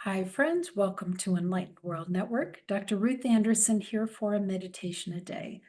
Hi, friends. Welcome to Enlightened World Network. Dr. Ruth Anderson here for a meditation a day.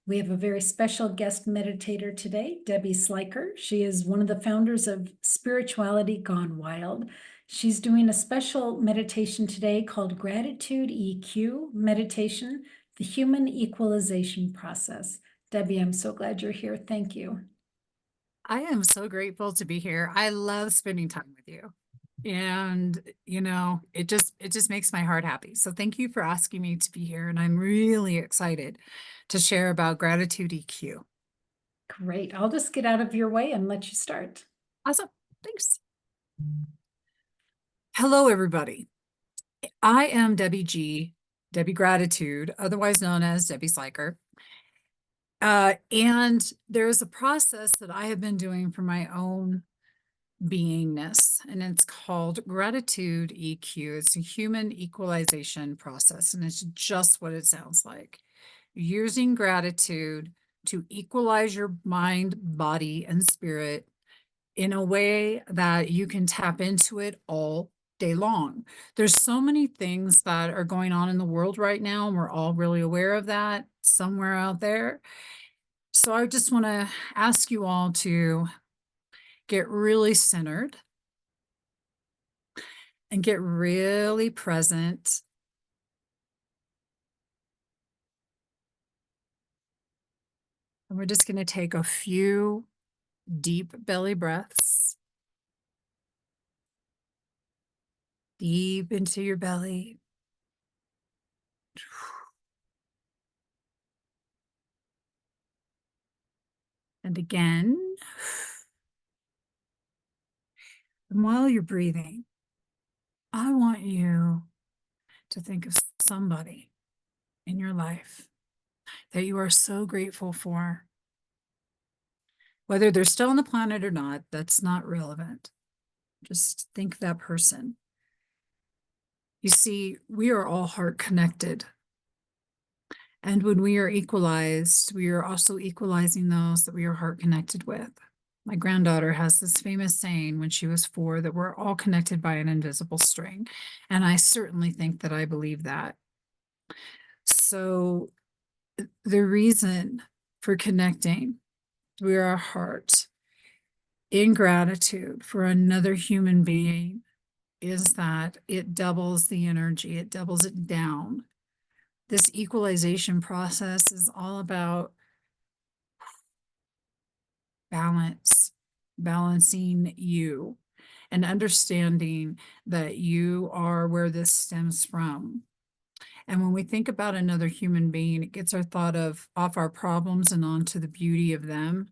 We have a very special guest meditator today, Debbie Sliker. She is one of the founders of Spirituality Gone Wild. She's doing a special meditation today called Gratitude EQ Meditation, the Human Equalization Process. Debbie, I'm so glad you're here. Thank you. I am so grateful to be here. I love spending time with you. And it just makes my heart happy. So thank you for asking me to be here. And I'm really excited to share about gratitude EQ. Great. I'll just get out of your way and let you start. Awesome. Thanks. Hello, everybody. I am Debbie G, Debbie Gratitude, otherwise known as Debbie Sliker. And there's a process that I have been doing for my own beingness, and it's called gratitude EQ. It's a human equalization process, and it's just what it sounds like. Using gratitude to equalize your mind, body, and spirit in a way that you can tap into it all day long. There's so many things that are going on in the world right now, and we're all really aware of that somewhere out there. So I just want to ask you all to get really centered and get really present. And we're just going to take a few deep belly breaths, deep into your belly. And again. And while you're breathing, I want you to think of somebody in your life that you are so grateful for. Whether they're still on the planet or not, that's not relevant. Just think of that person. You see, we are all heart connected. And when we are equalized, we are also equalizing those that we are heart connected with. My granddaughter has this famous saying when she was 4 that we're all connected by an invisible string. And I certainly think that I believe that. So the reason for connecting through our heart in gratitude for another human being is that it doubles the energy, it doubles it down. This equalization process is all about balancing you and understanding that you are where this stems from. And when we think about another human being, it gets our thought of off our problems and onto the beauty of them.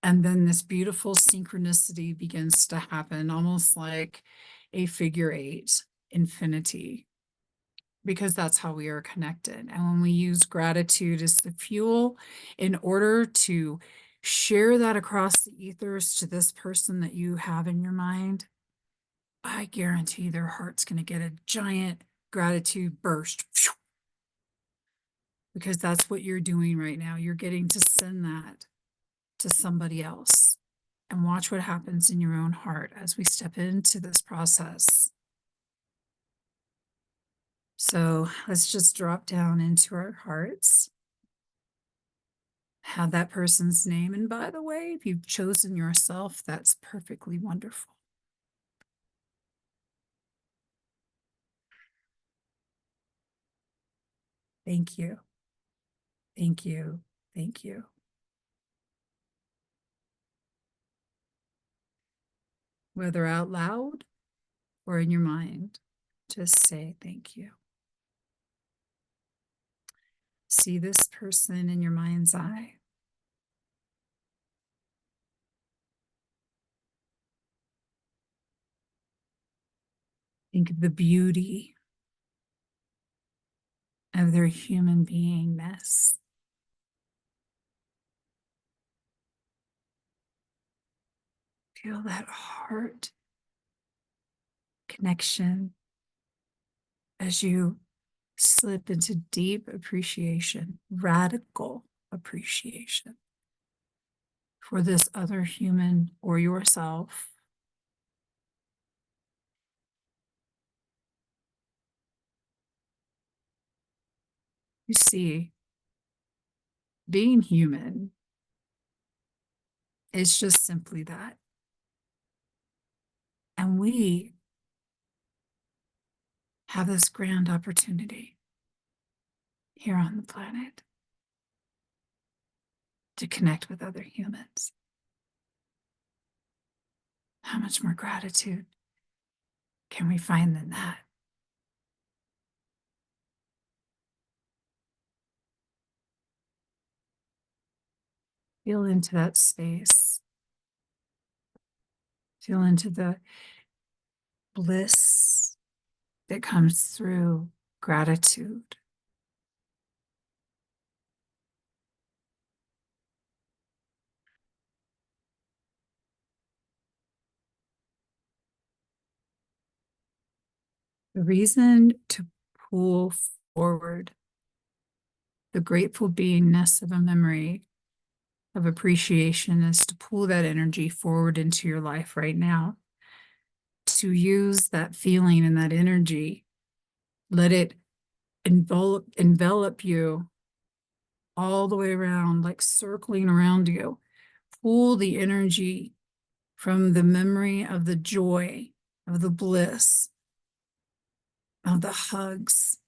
And then this beautiful synchronicity begins to happen, almost like a figure 8 infinity, because that's how we are connected. And when we use gratitude as the fuel in order to share that across the ethers to this person that you have in your mind, I guarantee their heart's going to get a giant gratitude burst, because that's what you're doing right now. You're getting to send that to somebody else, and watch what happens in your own heart as we step into this process. So let's just drop down into our hearts. Have that person's name. And by the way, if you've chosen yourself, that's perfectly wonderful. Thank you. Thank you. Thank you. Whether out loud or in your mind, just say thank you. See this person in your mind's eye. Think of the beauty of their human beingness. Feel that heart connection as you slip into deep appreciation, radical appreciation for this other human or yourself. You see, being human is just simply that. And we have this grand opportunity here on the planet to connect with other humans. How much more gratitude can we find than that? Feel into that space. Feel into the bliss that comes through gratitude. The reason to pull forward the grateful beingness of a memory of appreciation is to pull that energy forward into your life right now. To use that feeling and that energy, let it envelop you all the way around, like circling around you. Pull the energy from the memory of the joy, of the bliss, of the hugs,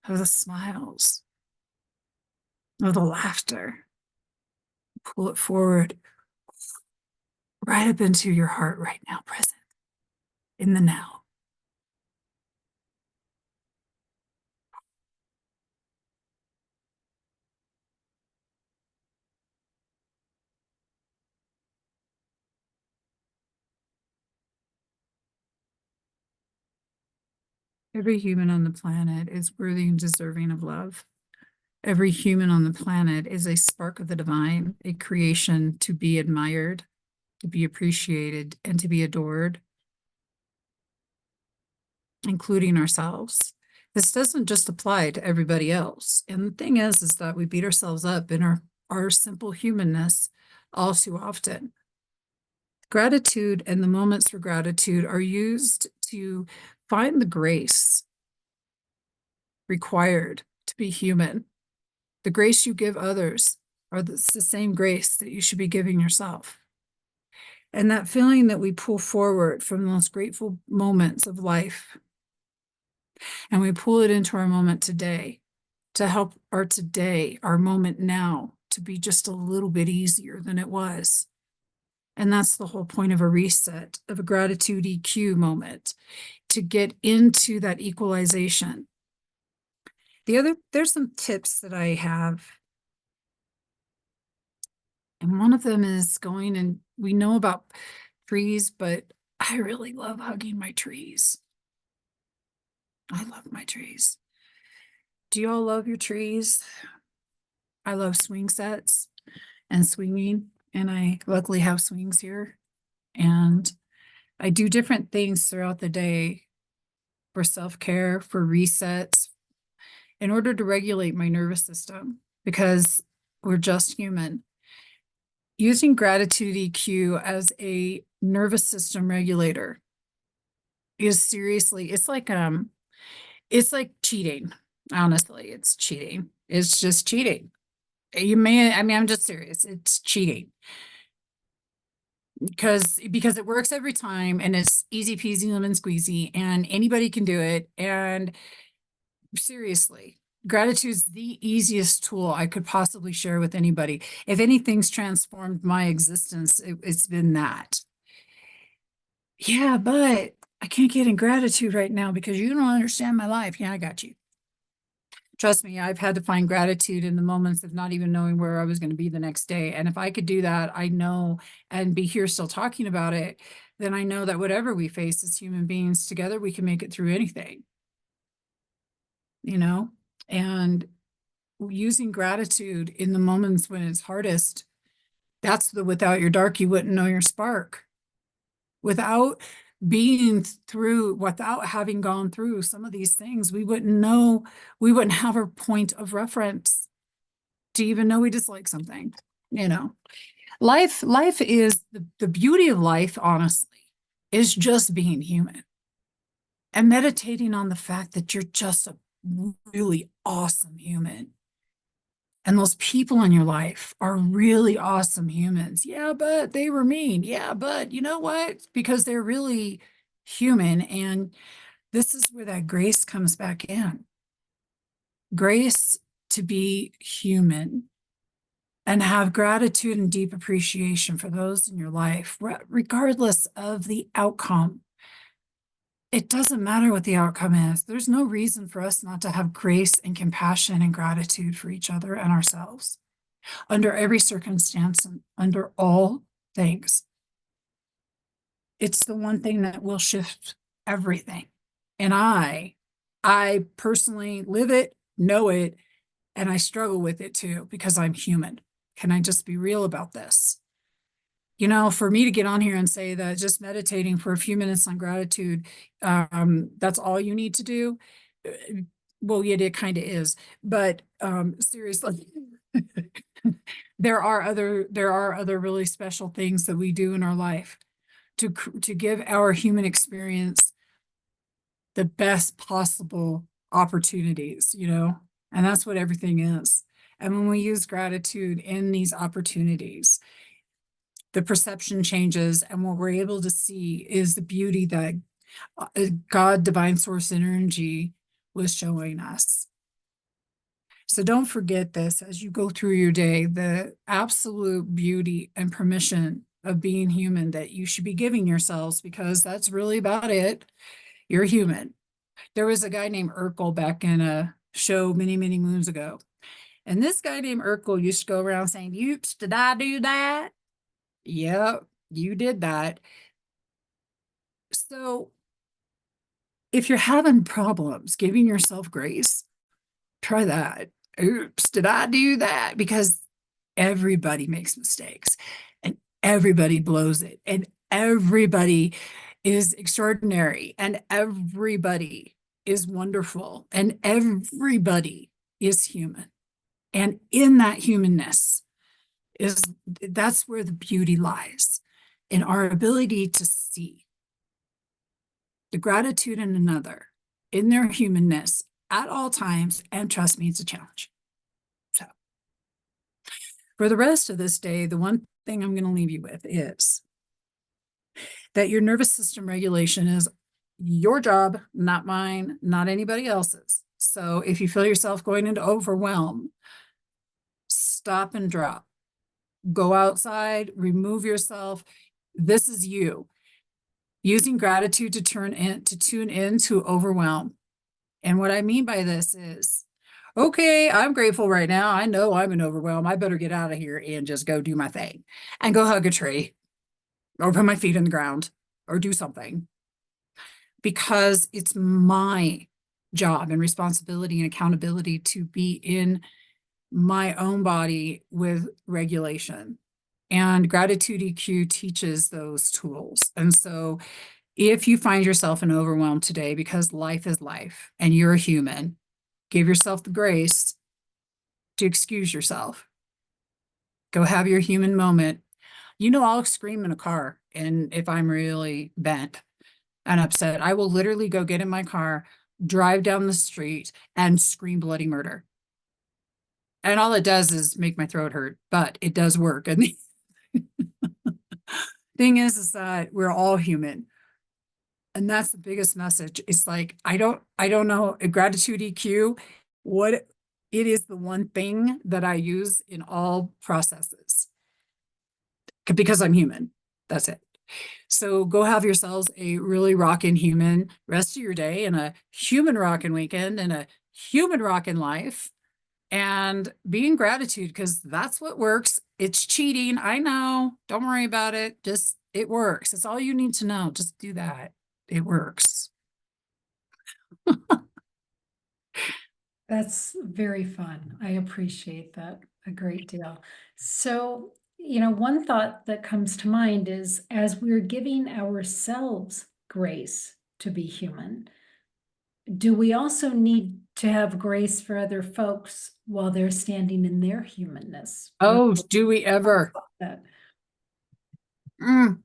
of the smiles, of the laughter. Pull it forward right up into your heart right now, present, in the now. Every human on the planet is worthy and deserving of love. Every human on the planet is a spark of the divine, a creation to be admired, to be appreciated, and to be adored, including ourselves. This doesn't just apply to everybody else. And the thing is that we beat ourselves up in our simple humanness all too often. Gratitude and the moments for gratitude are used to find the grace required to be human. The grace you give others are the same grace that you should be giving yourself. And that feeling that we pull forward from the most grateful moments of life, and we pull it into our moment today to help our today, our moment now, to be just a little bit easier than it was. And that's the whole point of a reset, of a gratitude EQ moment, to get into that equalization. There's some tips that I have. And one of them is going, and we know about trees, but I really love hugging my trees. I love my trees. Do you all love your trees? I love swing sets and swinging, and I luckily have swings here. And I do different things throughout the day for self-care, for resets, in order to regulate my nervous system, because we're just human. Using gratitude EQ as a nervous system regulator is seriously, it's like cheating. Honestly, it's cheating. It's just cheating. I'm just serious. It's cheating. Because it works every time, and it's easy peasy lemon squeezy, and anybody can do it. And seriously, gratitude's the easiest tool I could possibly share with anybody. If anything's transformed my existence, it's been that. Yeah, but I can't get in gratitude right now because you don't understand my life. Yeah, I got you. Trust me, I've had to find gratitude in the moments of not even knowing where I was going to be the next day. And if I could do that, I know, and be here still talking about it, then I know that whatever we face as human beings together, we can make it through anything. And using gratitude in the moments when it's hardest, that's without your dark, you wouldn't know your spark. Without having gone through some of these things, we wouldn't have a point of reference to even know we dislike something. Life is the beauty of life, honestly, is just being human and meditating on the fact that you're just a really awesome human. And those people in your life are really awesome humans. Yeah, but they were mean. Yeah, but you know what? Because they're really human. And this is where that grace comes back in. Grace to be human and have gratitude and deep appreciation for those in your life, regardless of the outcome. It doesn't matter what the outcome is. There's no reason for us not to have grace and compassion and gratitude for each other and ourselves under every circumstance and under all things. It's the one thing that will shift everything. And I personally live it, know it, and I struggle with it too, because I'm human. Can I just be real about this? You know, for me to get on here and say that just meditating for a few minutes on gratitude, that's all you need to do. uh, Well, yeah, it kind of is, but seriously, there are other really special things that we do in our life to give our human experience the best possible opportunities, you know, and that's what everything is. And when we use gratitude in these opportunities, the perception changes, and what we're able to see is the beauty that God, divine source energy, was showing us. So don't forget this as you go through your day, the absolute beauty and permission of being human that you should be giving yourselves, because that's really about it. You're human. There was a guy named Urkel back in a show many, many moons ago. And this guy named Urkel used to go around saying, "Oops, did I do that?" Yep, you did that. So if you're having problems giving yourself grace, try that. Oops, did I do that? Because everybody makes mistakes and everybody blows it and everybody is extraordinary and everybody is wonderful and everybody is human. And in that humanness is that's where the beauty lies, in our ability to see the gratitude in another, in their humanness at all times. And trust me, it's a challenge. So for the rest of this day, the one thing I'm going to leave you with is that your nervous system regulation is your job, not mine, not anybody else's. So if you feel yourself going into overwhelm, stop and drop. Go outside, remove yourself. This is you using gratitude to tune in to overwhelm. And what I mean by this is, okay, I'm grateful right now. I know I'm in overwhelm. I better get out of here and just go do my thing and go hug a tree or put my feet in the ground or do something, because it's my job and responsibility and accountability to be in my own body with regulation. And gratitude EQ teaches those tools. And so if you find yourself in overwhelm today, because life is life and you're a human, give yourself the grace to excuse yourself. Go have your human moment. You know, I'll scream in a car, and if I'm really bent and upset, I will literally go get in my car, drive down the street, and scream bloody murder. And all it does is make my throat hurt, but it does work. And the thing is that we're all human. And that's the biggest message. It's like, I don't know, gratitude EQ, what it is, the one thing that I use in all processes, because I'm human. That's it. So go have yourselves a really rockin' human rest of your day and a human rockin' weekend and a human rockin' life, and be in gratitude, because that's what works. It's cheating. I know. Don't worry about it. Just, it works. It's all you need to know. Just do that. It works. That's very fun. I appreciate that a great deal. So, one thought that comes to mind is, as we're giving ourselves grace to be human, do we also need to have grace for other folks while they're standing in their humanness? Oh, do we ever? That Mm,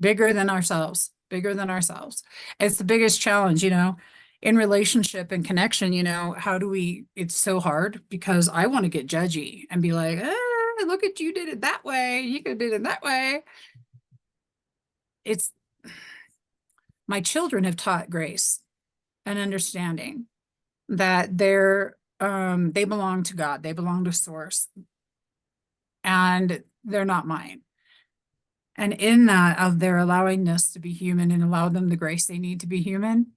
bigger than ourselves, bigger than ourselves. It's the biggest challenge, you know. in relationship and connection, how do we, it's so hard because I want to get judgy and be like, look at you did it that way. You could have did it that way. It's my children have taught grace and understanding that they belong to God. They belong to source and they're not mine. And in that of their allowing us to be human and allow them the grace they need to be human,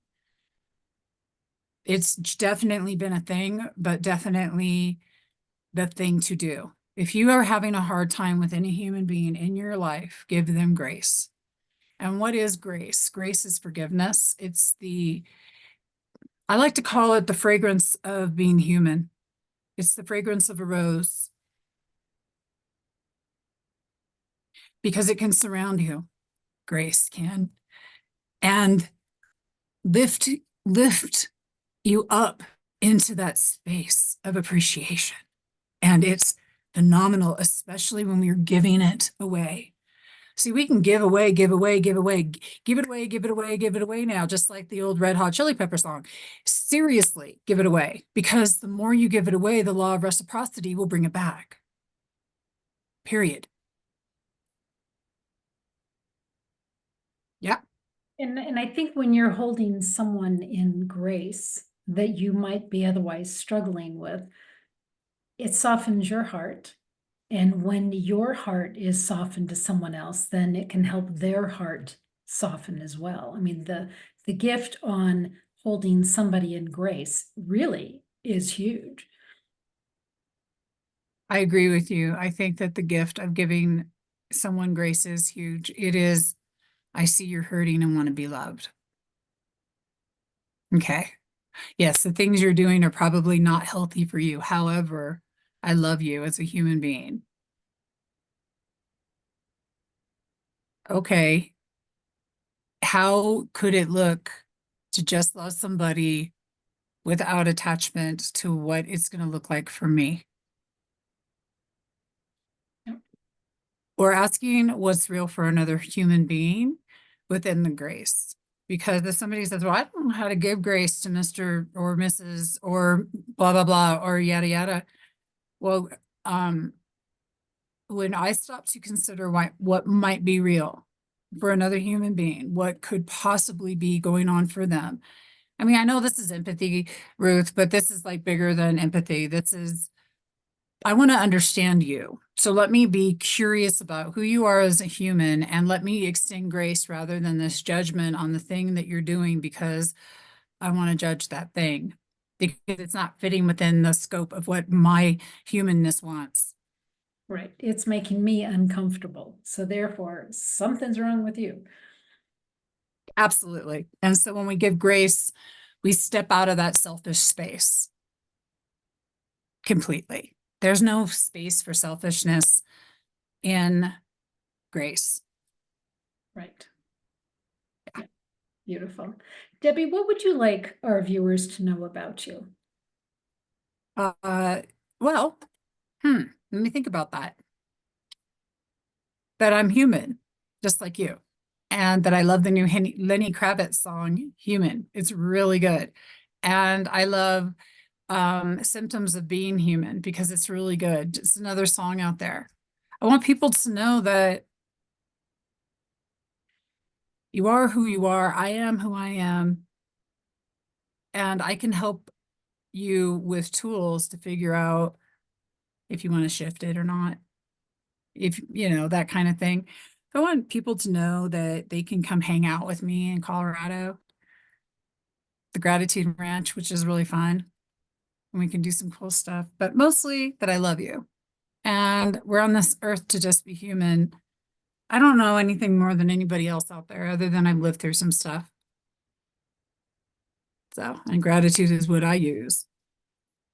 it's definitely been a thing, but definitely the thing to do. If you are having a hard time with any human being in your life, give them grace. And what is grace? Grace is forgiveness. I like to call it the fragrance of being human. It's the fragrance of a rose because it can surround you. Grace can. And lift you up into that space of appreciation. And it's phenomenal, especially when we're giving it away. See, we can give away, give away, give away, give it away, give it away, give it away now, just like the old Red Hot Chili Pepper song. Seriously, give it away, because the more you give it away, the law of reciprocity will bring it back. Period. Yeah. And I think when you're holding someone in grace that you might be otherwise struggling with, it softens your heart. And when your heart is softened to someone else, then it can help their heart soften as well. I mean, the gift on holding somebody in grace really is huge. I agree with you. I think that the gift of giving someone grace is huge. It is, I see you're hurting and want to be loved. Okay. Yes, the things you're doing are probably not healthy for you. However, I love you as a human being. Okay. How could it look to just love somebody without attachment to what it's going to look like for me? Yep. Or asking what's real for another human being within the grace. Because if somebody says, well, I don't know how to give grace to Mr. or Mrs. or blah, blah, blah, or yada, yada. Well, when I stop to consider what might be real for another human being, what could possibly be going on for them. I mean, I know this is empathy, Ruth, but this is like bigger than empathy. I want to understand you. So let me be curious about who you are as a human and let me extend grace rather than this judgment on the thing that you're doing because I want to judge that thing because it's not fitting within the scope of what my humanness wants. Right. It's making me uncomfortable. So therefore, something's wrong with you. Absolutely. And so when we give grace, we step out of that selfish space completely. There's no space for selfishness in grace. Right. Yeah. Beautiful. Debbie, what would you like our viewers to know about you? Well, let me think about that. That I'm human, just like you. And that I love the new Lenny Kravitz song, Human. It's really good. And I love Symptoms of Being Human because it's really good. It's another song out there. I want people to know that you are who you are. I am who I am. And I can help you with tools to figure out if you want to shift it or not. If, that kind of thing. I want people to know that they can come hang out with me in Colorado, the Gratitude Ranch, which is really fun. And we can do some cool stuff, but mostly that I love you. And we're on this earth to just be human. I don't know anything more than anybody else out there other than I've lived through some stuff. So, and gratitude is what I use.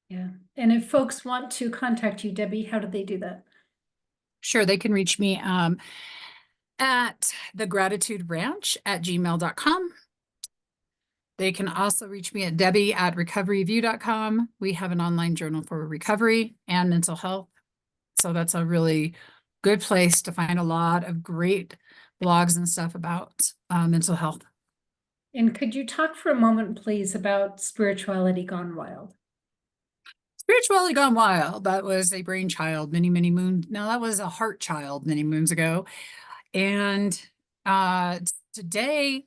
Yeah. And if folks want to contact you, Debbie, how do they do that? Sure, they can reach me at thegratituderanch@gmail.com. They can also reach me at Debbie@recoveryview.com. We have an online journal for recovery and mental health. So that's a really good place to find a lot of great blogs and stuff about mental health. And could you talk for a moment, please, about spirituality gone wild? Spirituality Gone Wild, that was a brainchild many, many moons. No, that was a heart child many moons ago. And today,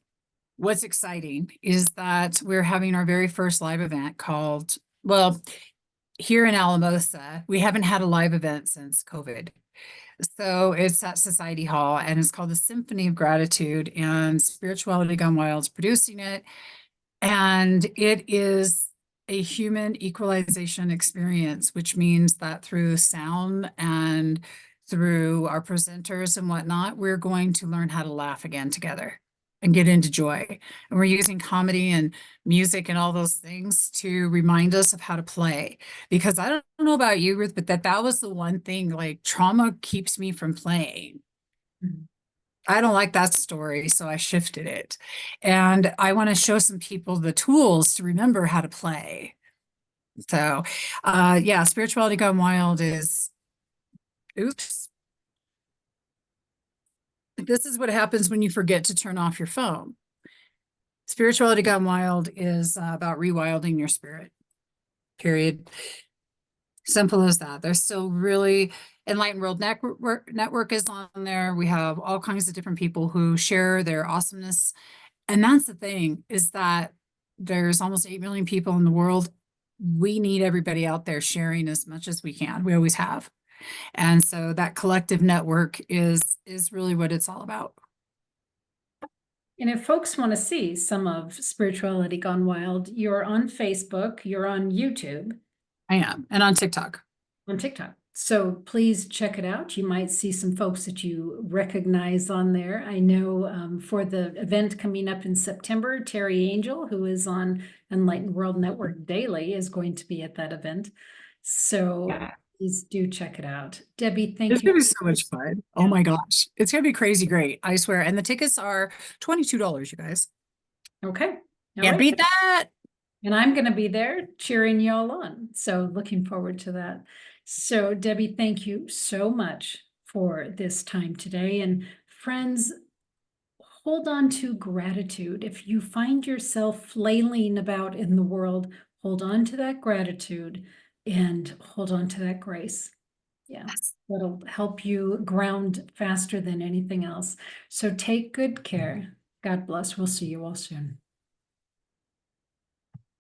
what's exciting is that we're having our very first live event called, well, here in Alamosa, we haven't had a live event since COVID. So it's at Society Hall and it's called the Symphony of Gratitude, and Spirituality Gone Wild's producing it. And it is a human equalization experience, which means that through sound and through our presenters and whatnot, we're going to learn how to laugh again together and get into joy. And we're using comedy and music and all those things to remind us of how to play. Because I don't know about you, Ruth, but that was the one thing, like trauma keeps me from playing. Mhm. I don't like that story, so I shifted it. And I want to show some people the tools to remember how to play. So, yeah, Spirituality Gone Wild is, oops. This is what happens when you forget to turn off your phone. Spirituality Gone Wild is about rewilding your spirit, period. Simple as that. There's still really Enlightened World Network is on there. We have all kinds of different people who share their awesomeness. And that's the thing, is that there's almost 8 million people in the world. We need everybody out there sharing as much as we can. We always have. And so that collective network is really what it's all about. And if folks want to see some of Spirituality Gone Wild, you're on Facebook, you're on YouTube, I am. And on TikTok. on TikTok. So please check it out. You might see some folks that you recognize on there. I know for the event coming up in September, Terry Angel, who is on Enlightened World Network Daily, is going to be at that event. So Yeah. please do check it out. Debbie, thank It's you. gonna be so much fun. Oh Yeah. my gosh. It's gonna be crazy great. I swear. And the tickets are $22, you guys. Okay. All Can't right. beat that. And I'm going to be there cheering y'all on. So looking forward to that. So Debbie, thank you so much for this time today. And friends, hold on to gratitude. If you find yourself flailing about in the world, hold on to that gratitude and hold on to that grace. Yeah, that'll help you ground faster than anything else. So take good care. God bless. We'll see you all soon.